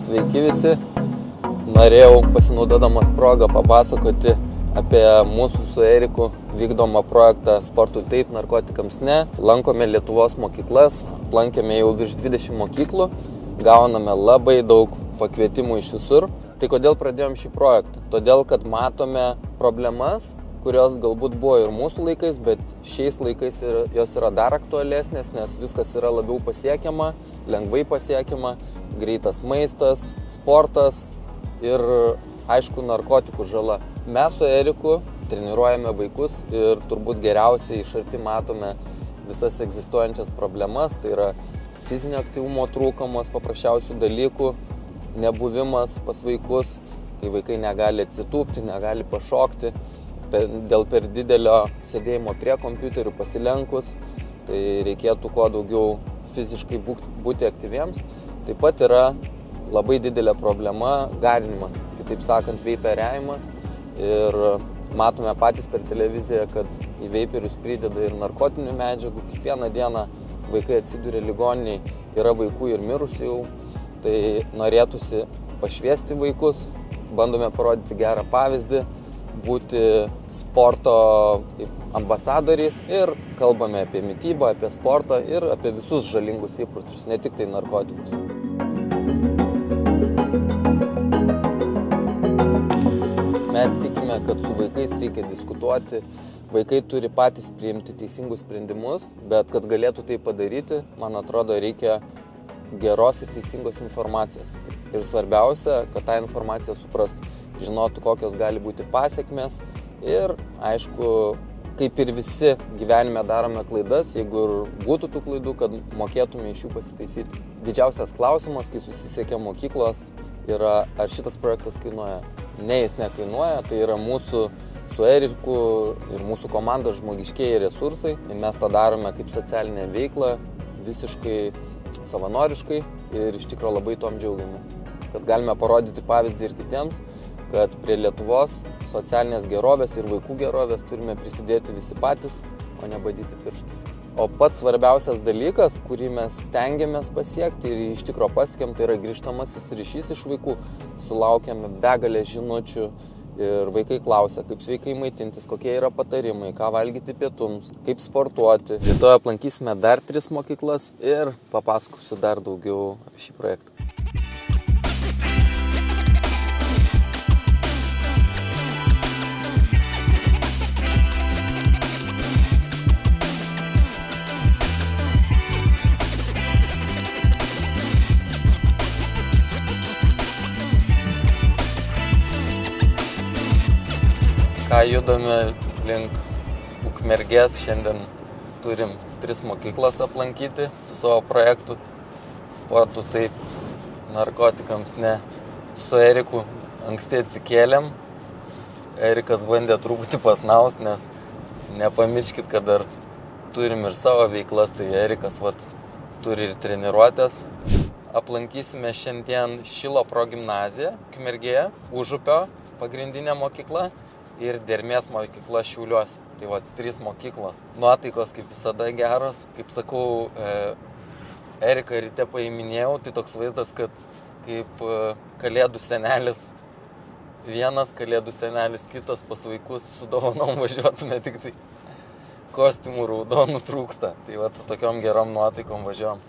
Sveiki visi. Norėjau pasinaudodamas progą papasakoti apie mūsų su Eriku vykdomą projektą Sportui taip, narkotikams ne. Lankome Lietuvos mokyklas, lankėme jau virš 20 mokyklų, gauname labai daug pakvietimų iš visur. Tai kodėl pradėjom šį projektą? Todėl, kad matome problemas, kurios galbūt buvo ir mūsų laikais, bet šiais laikais jos yra dar aktualesnės, nes viskas yra labiau pasiekiama, lengvai pasiekiama, greitas maistas, sportas ir, aišku, narkotikų žala. Mes su Eriku treniruojame vaikus ir turbūt geriausiai iš arti matome visas egzistuojančias problemas, tai yra fizinio aktyvumo trūkumas, paprasčiausių dalykų, nebuvimas pas vaikus, kai vaikai negali atsitūpti, negali pašokti, dėl per didelio sėdėjimo prie kompiuterių pasilenkus, tai reikėtų kuo daugiau fiziškai būti aktyviems. Taip pat yra labai didelė problema garinimas, kitaip sakant, veiperiavimas. Ir matome patys per televiziją, kad į veiperius prideda ir narkotinių medžiagų. Kiekvieną dieną vaikai atsiduria ligoniniai, yra vaikų ir mirusių jau. Tai norėtųsi pašviesti vaikus, bandome parodyti gerą pavyzdį, būti sporto ambasadoriais ir kalbame apie mitybą, apie sportą ir apie visus žalingus įpročius, ne tik tai narkotikus. Mes tikime, kad su vaikais reikia diskutuoti, vaikai turi patys priimti teisingus sprendimus, bet kad galėtų tai padaryti, man atrodo, reikia geros ir teisingos informacijos. Ir svarbiausia, kad tą informaciją suprastų, žinotų, kokios gali būti pasekmės ir, aišku, kaip ir visi gyvenime darome klaidas, jeigu ir būtų tų klaidų, kad mokėtume iš jų pasitaisyti. Didžiausias klausimas, kai susisiekia mokyklos, yra, ar šitas projektas kainuoja. Ne, jis nekainuoja, tai yra mūsų su Eriku ir mūsų komandos žmogiškieji resursai. Mes tą darome kaip socialinę veiklą, visiškai savanoriškai ir iš tikrųjų labai tom džiaugiamės. Kad galime parodyti pavyzdį ir kitiems, kad prie Lietuvos socialinės gerovės ir vaikų gerovės turime prisidėti visi patys, o ne badyti pirštais. O pats svarbiausias dalykas, kurį mes stengiamės pasiekti ir iš tikrųjų pasiekėm, tai yra grįžtamasis ryšys iš vaikų. Sulaukiame begalę žinučių ir vaikai klausia, kaip sveikai maitintis, kokie yra patarimai, ką valgyti pietums, kaip sportuoti. Rytoj aplankysime dar 3 mokyklas ir papasakosiu dar daugiau apie šį projektą. Ką judame link Ukmergės, šiandien turim 3 mokyklas aplankyti su savo projektu Sportu taip, narkotikams ne. Su Eriku anksti atsikėlėm. Erikas bandė truputį pasnaus, nes nepamirškit, kad dar turim ir savo veiklas, tai Erikas turi ir treniruotės. Aplankysime šiandien Šilo progimnaziją Ukmergėje, Užupio pagrindinė mokykla ir Dermės mokykla Šiauliuose. Tai 3 mokyklos. Nuotaikos kaip visada geros. Kaip sakau, Eriką ryte paiminėjau, tai toks vaizdas, kad kaip kalėdų senelis vienas, kalėdų senelis kitas, pas vaikus su dovanom važiuotume, tik tai kostiumų raudonų trūksta. Tai su tokiom gerom nuotaikom važiuojam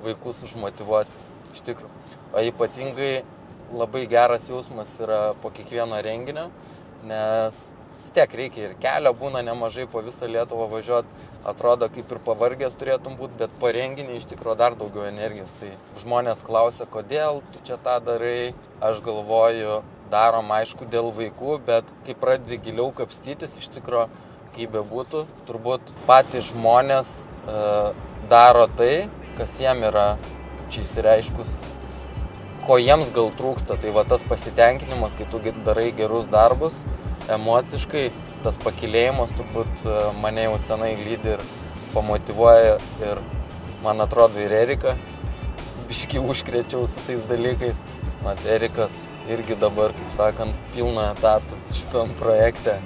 vaikus užmotyvuoti iš tikrųjų. O ypatingai labai geras jausmas yra po kiekvieno renginio, nes vis tiek reikia ir kelio būna nemažai po visą Lietuvą važiuoti, atrodo kaip ir pavargęs turėtum būti, bet po renginį iš tikrųjų dar daugiau energijos. Tai žmonės klausia, kodėl tu čia tą darai, aš galvoju, darom aišku dėl vaikų, bet kai pradedi giliau kapstytis, iš tikrųjų, kaip bebūtų, turbūt patys žmonės daro tai, kas jiem yra čia įsireiškus, ko jiems gal trūksta, tai tas pasitenkinimas, kai tu darai gerus darbus, emociškai tas pakilėjimas turbūt mane jau senai lydi ir pamotyvuoja ir man atrodo ir Eriką biškį užkrėčiau su tais dalykais. Erikas irgi dabar, kaip sakant, pilną etatų šitam projekte.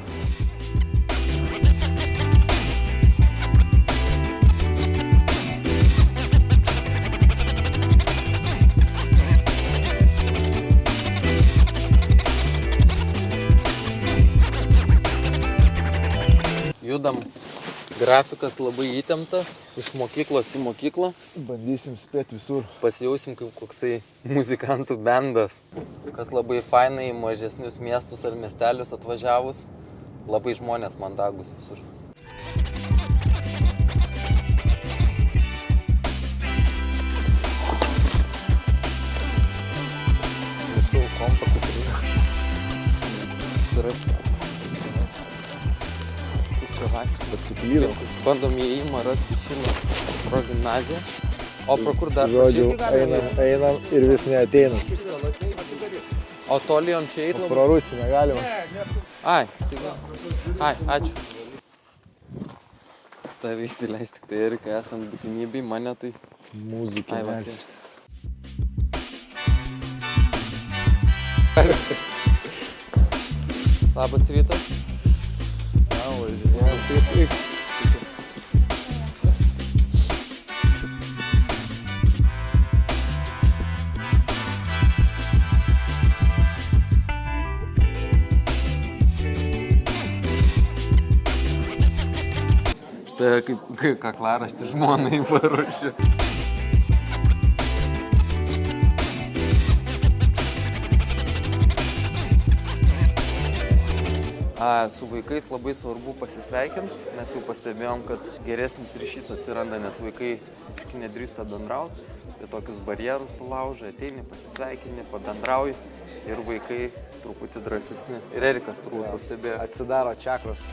judam. Grafikas labai įtemptas, iš mokyklos į mokyklą. Bandysim spėti visur. Pasijausim kaip koksai muzikantų bendas. Kas labai fainai į mažesnius miestus ar miestelius atvažiavus, labai žmonės mandagus visur. Visau kompą kaip surasti. Bandom įėjimą rasti Šilo progimnaziją. O pro kur dar? Žodžiu, einam ir vis neateinam. O tolijom čia eitum? Pro Rusį negalima. Ai, ačiū. Tave įsileis tik tai, Erika, esant būtinybei, mane tai... Muzikė melis. Labas rytas. Štai kaip kaklaraštį žmonai paruošiu. Su vaikais labai svarbu pasisveikinti, nes jau pastebėjom, kad geresnis ryšys atsiranda, nes vaikai nedrįsta bendrauti, tai tokius barjerus sulaužai, ateini, pasisveikini, pabendrauji ir vaikai truputį drąsesni. Ir Erikas turbūt pastebėjo. Atsidaro čakros.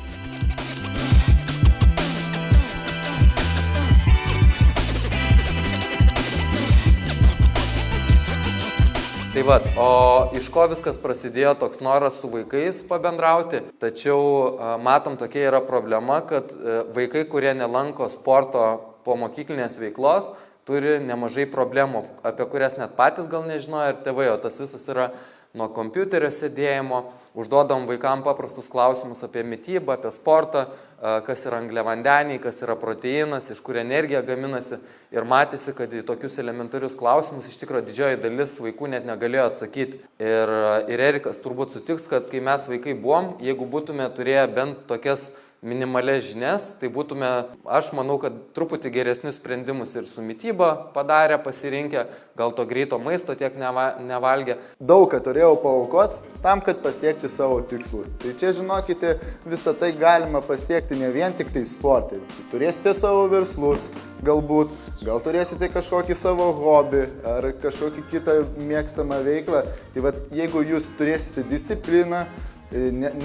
Tai va, o iš ko viskas prasidėjo toks noras su vaikais pabendrauti, tačiau matom, tokia yra problema, kad vaikai, kurie nelanko sporto po mokyklinės veiklos, turi nemažai problemų, apie kurias net patys gal nežinojo ir tėvai, o tas visas yra nuo kompiuterio sėdėjimo, užduodam vaikam paprastus klausimus apie mitybą, apie sportą, kas yra angliavandeniai, kas yra proteinas, iš kur energija gaminasi ir matėsi, kad į tokius elementarius klausimus iš tikrųjų didžioji dalis vaikų net negalėjo atsakyti. Ir Erikas turbūt sutiks, kad kai mes vaikai buvom, jeigu būtume turėję bent tokias minimalias žinias, tai būtume, aš manau, kad truputį geresnius sprendimus ir su mityba padarę, pasirinkę, gal to greito maisto tiek nevalgę. Daug ką turėjau paaukoti tam, kad pasiekti savo tikslų. Tai čia, žinokite, visą tai galima pasiekti ne vien tik tai sportai. Turėsite savo verslus, galbūt, gal turėsite kažkokį savo hobį ar kažkokį kitą mėgstamą veiklą. Tai vat, jeigu jūs turėsite discipliną,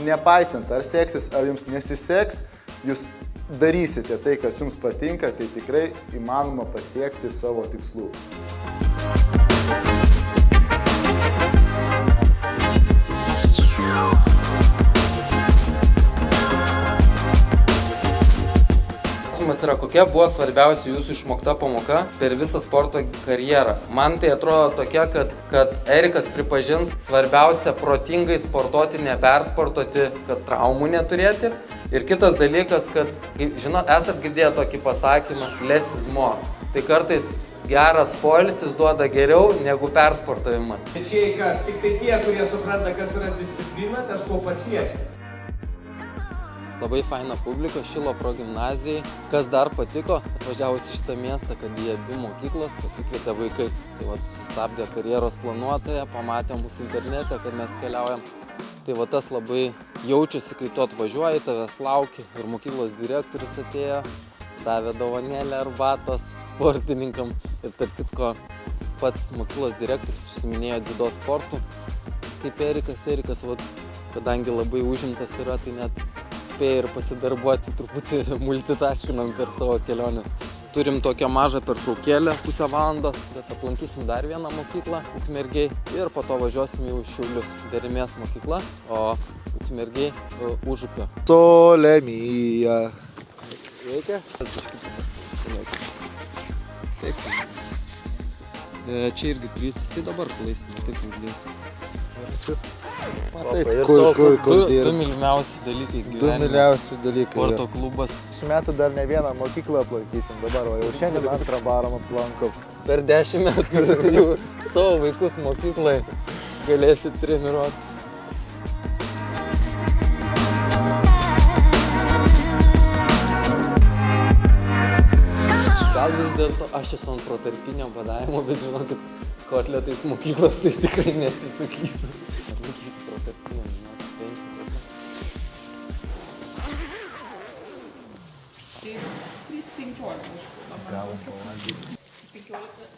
nepaisant ar seksis, ar jums nesiseks, jūs darysite tai, kas jums patinka, tai tikrai įmanoma pasiekti savo tikslų. Yra, kokia buvo svarbiausia jūsų išmokta pamoka per visą sporto karjerą. Man tai atrodo tokia, kad Erikas pripažins svarbiausia protingai sportuoti, nepersportuoti, kad traumų neturėti. Ir kitas dalykas, kad, žinot, esat girdėję tokį pasakymą, less is more. Tai kartais geras poilsis duoda geriau negu persportavimas. Čia kas, tik tai tie, kurie supranta, kas yra disciplina, kažko pasiekia. Labai faina publika, Šilo progimnazijai. Kas dar patiko, atvažiavus į šitą miestą, kad į abi mokyklas pasikvietė vaikai. Tai va, susistabdė karjeros planuotoją, pamatė mūsų internete, kad mes keliaujam. Tai va, tas labai jaučiasi, kai tu atvažiuoji, tavęs lauki. Ir mokyklos direktorius atėjo, davė dovanėlę arbatos sportininkam. Ir tarp kitko, pats mokyklos direktorius užsiminėjo dziudo sportu. Kaip Erikas, va, kadangi labai užimtas yra, tai net ir pasidarbuoti truputį multitaskinam per savo keliones. Turim tokią mažą pertraukėlę, pusę valandos, bet aplankysim dar vieną mokyklą, Ukmergėj, ir po to važiuosim jau Šiaulius. Derimės mokykla, o Ukmergėj Užupio. Sole mia. Veikia? Taip. Čia irgi 3, tai dabar palaisim, taip uždėsiu. Matai, kur dirbi. Du mylimiausi dalykai gyvenime. Du mylimiausi dalykai. Sporto klubas. Šiuo metu dar ne vieną mokyklą aplankysim dabar, o jau šiandien antrą barą aplankom. Per 10 metų jau savo vaikus mokyklai galėsit treniruoti. vis dėlto aš esu ant protarpinio badavimo, bet žinokit, kotletais mokyklos tai tikrai neatsisakysiu. Atsakysiu protarpinio, žinokit, 3:15 kažkur. Gavom pavalgyti. 15.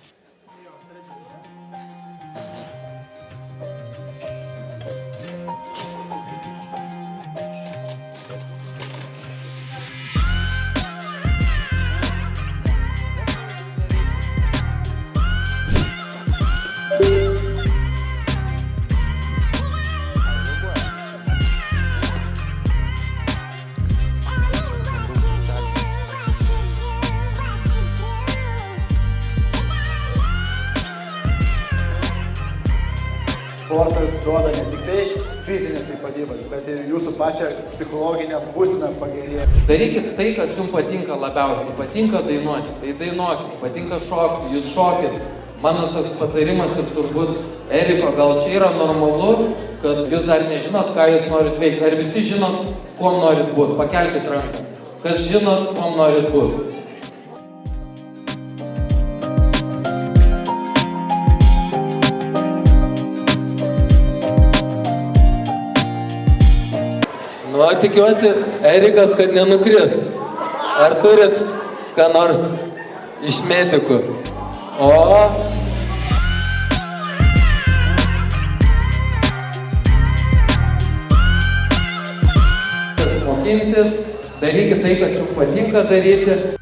Sportas duoda ne tik tai fizinės ypatybės, bet ir jūsų pačią psichologinę būseną pagerėja. Darykit tai, kas jums patinka labiausiai. Patinka dainuoti, tai dainuokit. Patinka šokti, jūs šokit. Mano toks patarimas ir turbūt Eriko, gal čia yra normalu, kad jūs dar nežinot, ką jūs norit veikti. Ar visi žinot, kuom norit būti? Pakelkit ranką. Kas žinot, kuom norit būti? Nu, tikiuosi, Erikas, kad nenukris. Ar turit ką nors iš metikų? O. Mokintis, darykit tai, kas jums patinka daryti.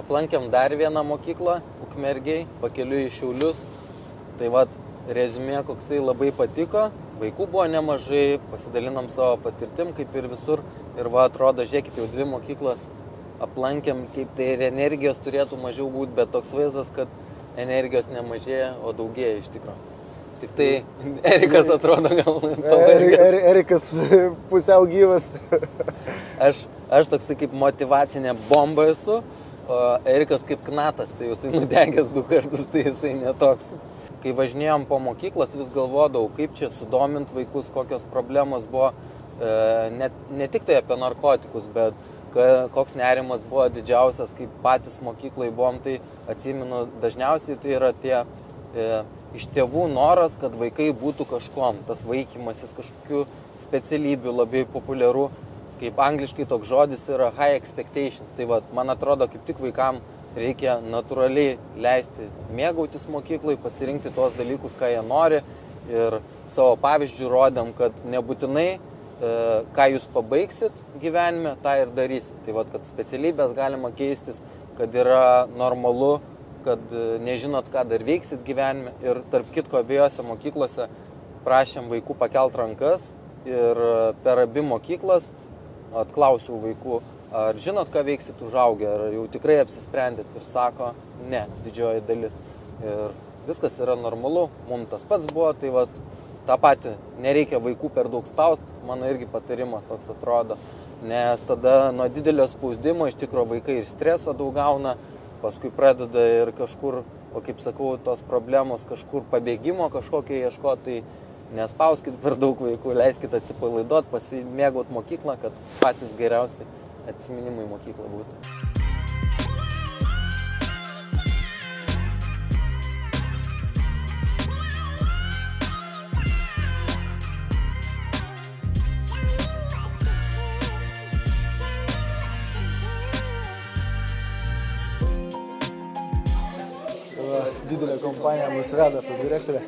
Aplankėm dar vieną mokyklą, Ukmergėj, pakeliui į Šiaulius. Tai vat, rezumė, koksai labai patiko, vaikų buvo nemažai, pasidalinom savo patirtim, kaip ir visur. Ir va, atrodo, žiūrėkit, jau 2 mokyklas aplankėm, kaip tai ir energijos turėtų mažiau būti, bet toks vaizdas, kad energijos nemažėja, o daugėja iš tikrųjų. Tik tai Erikas atrodo gal pavargęs. Erikas pusiau gyvas. Aš toksai kaip motyvacinė bomba esu, o Erikas kaip knatas, tai jisai nudegęs 2 kartus, tai jisai netoks. Kai važinėjom po mokyklas, vis galvodavau, kaip čia sudominti vaikus, kokios problemos buvo, ne tik tai apie narkotikus, bet koks nerimas buvo didžiausias, kaip patys mokyklai buvom, tai atsimenu, dažniausiai tai yra tie iš tėvų noras, kad vaikai būtų kažkuom, tas vaikymasis kažkokių specialybių labai populiaru, kaip angliškai toks žodis yra high expectations, tai va, man atrodo, kaip tik vaikam reikia natūraliai leisti mėgautis mokyklai, pasirinkti tuos dalykus, ką jie nori ir savo pavyzdžių rodėm, kad nebūtinai, ką jūs pabaigsit gyvenime, tą ir darysit. Tai va, kad specialybės galima keistis, kad yra normalu, kad nežinot, ką dar veiksit gyvenime. Ir tarp kitko abiejose mokyklose prašėm vaikų pakelt rankas ir per abi mokyklas atklausiau vaikų, ar žinot, ką veiksit užaugę, ar jau tikrai apsisprendėt, ir sako, ne, didžioji dalis. Ir viskas yra normalu, mums tas pats buvo, tai vat, tą patį, nereikia vaikų per daug spaust, mano irgi patarimas toks atrodo, nes tada nuo didelio spausdimo iš tikro vaikai ir streso daug gauna, paskui pradeda ir kažkur, o kaip sakau, tos problemos kažkur pabėgimo kažkokio ieškoti, tai nespauskit per daug vaikų, leiskit atsipalaiduot, pasimėgaut mokyklą, kad patys geriausi atsiminimai mokyklą būtų. Didelė kompanija mus veda pas direktorę.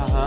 Aha.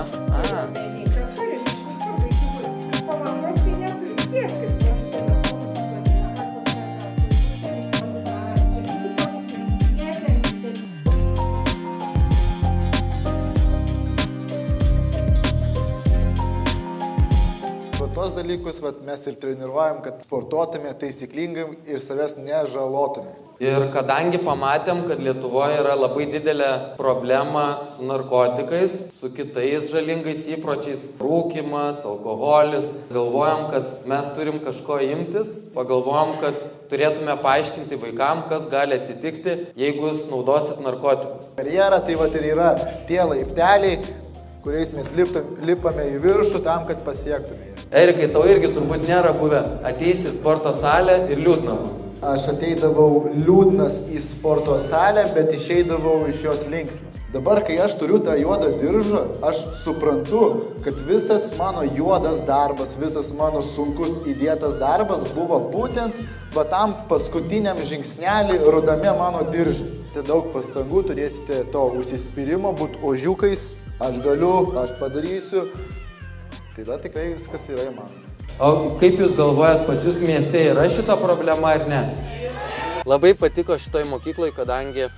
Tos dalykus mes ir treniruojam, kad sportuotume taisyklingai ir savęs nežalotume. Ir kadangi pamatėm, kad Lietuvoje yra labai didelė problema su narkotikais, su kitais žalingais įpročiais, rūkymas, alkoholis, galvojam, kad mes turim kažko imtis, pagalvojam, kad turėtume paaiškinti vaikam, kas gali atsitikti, jeigu jūs naudosit narkotikus. Karjera tai ir yra tie laipteliai, kuriais mes lipame į viršų tam, kad pasiektume jį. Erikai, tau irgi turbūt nėra buvę ateisi į sporto salę ir liūdna bus. Aš ateidavau liūdnas į sporto salę, bet išeidavau iš jos linksmas. Dabar, kai aš turiu tą juodą diržą, aš suprantu, kad visas mano juodas darbas, visas mano sunkus įdėtas darbas buvo būtent va tam paskutiniam žingsnelį rudame mano diržai. Tai daug pastangų, turėsite to užsispyrimo, būt ožiukais, aš galiu, aš padarysiu. Tai da tikrai viskas yra įmanoma. O kaip jūs galvojat, pas jūs mieste yra šita problema ar ne? Labai patiko šitoj mokyklai, kadangi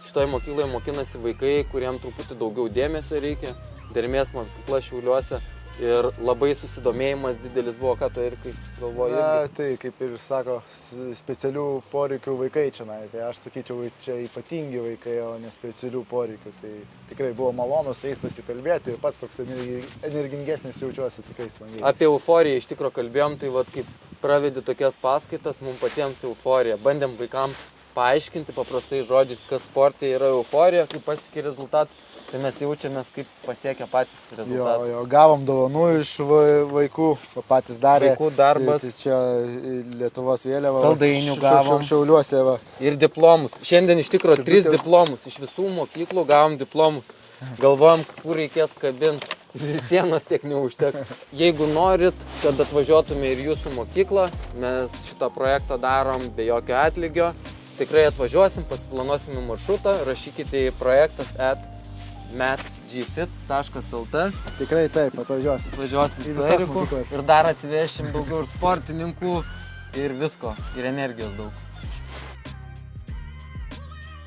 šitoj mokykloje mokinasi vaikai, kuriem truputį daugiau dėmesio reikia. Dermės mokykla Šiauliuose ir labai susidomėjimas didelis buvo, ką tu ir kaip galvoji. Tai kaip ir sako, specialių poreikių vaikai čia. Tai aš sakyčiau, čia ypatingi vaikai, o ne specialių poreikių. Tai tikrai buvo malonu su jais pasikalbėti ir pats toks energingesnis jaučiuosi tikrai smagiai. Apie euforiją iš tikro kalbėjom, tai vat, kaip pravedi tokias paskaitas, mums patiems euforija. Bandėm vaikam paaiškinti paprastai žodžiais, kas sporte yra euforija, kaip pasiekė rezultatų. Tai mes jaučiamės, kaip pasiekia patys rezultatai. Jo, gavom dovanų iš vaikų, patys darė. Vaikų darbas. Tai čia Lietuvos vėliava. Saldainių gavom. Šiauliuose. Va. Ir diplomus. Šiandien iš tikro 3 diplomus. Iš visų mokyklų gavom diplomus. Galvojom, kur reikės kabinti. Sienos tiek neužteks. Jeigu norit, kad atvažiuotume ir jūsų mokyklą, mes šitą projektą darom be jokio atlygio. Tikrai atvažiuosim, pasiplanuosim maršrutą, rašykite į projektas@matgfit.lt. Tikrai taip, atvažiuosim. Atvažiuosim su Eriku ir dar atsivešim daugiau ir sportininkų ir visko, ir energijos daug.